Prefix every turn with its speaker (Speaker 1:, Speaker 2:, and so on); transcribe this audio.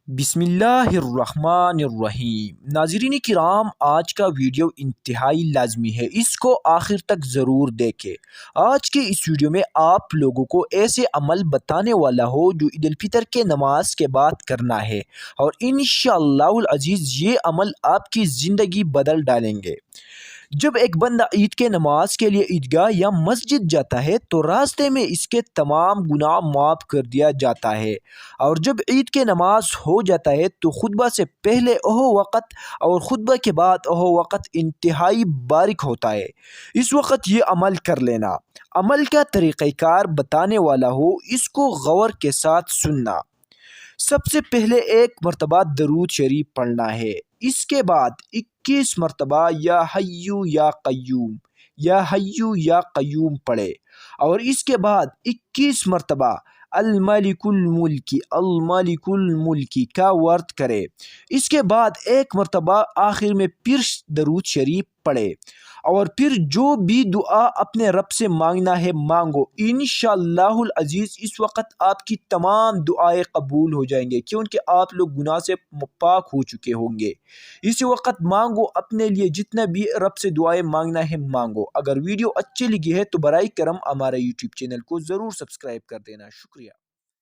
Speaker 1: بسم اللہ الرحمن الرحیم۔ ناظرین کرام، آج کا ویڈیو انتہائی لازمی ہے، اس کو آخر تک ضرور دیکھیں۔ آج کے اس ویڈیو میں آپ لوگوں کو ایسے عمل بتانے والا ہو جو عید الفطر کے نماز کے بعد کرنا ہے، اور انشاءاللہ العزیز یہ عمل آپ کی زندگی بدل ڈالیں گے۔ جب ایک بندہ عید کے نماز کے لیے عیدگاہ یا مسجد جاتا ہے تو راستے میں اس کے تمام گناہ معاف کر دیا جاتا ہے، اور جب عید کے نماز ہو جاتا ہے تو خطبہ سے پہلے وہ وقت اور خطبہ کے بعد وہ وقت انتہائی بارک ہوتا ہے۔ اس وقت یہ عمل کر لینا۔ عمل کا طریقہ کار بتانے والا ہو، اس کو غور کے ساتھ سننا۔ سب سے پہلے ایک مرتبہ درود شریف پڑھنا ہے، اس کے بعد 21 مرتبہ یا حیو یا قیوم یا حیو یا قیوم پڑھے، اور اس کے بعد 21 مرتبہ الملک الملکی الملک الملکی کا ورد کرے۔ اس کے بعد ایک مرتبہ آخر میں پھر درود شریف پڑھے، اور پھر جو بھی دعا اپنے رب سے مانگنا ہے مانگو۔ انشاءاللہ العزیز اس وقت آپ کی تمام دعائیں قبول ہو جائیں گے، کیونکہ آپ لوگ گناہ سے پاک ہو چکے ہوں گے۔ اسی وقت مانگو، اپنے لیے جتنا بھی رب سے دعائیں مانگنا ہے مانگو۔ اگر ویڈیو اچھی لگی ہے تو برائے کرم ہمارے یوٹیوب چینل کو ضرور سبسکرائب کر دینا۔ شکریہ۔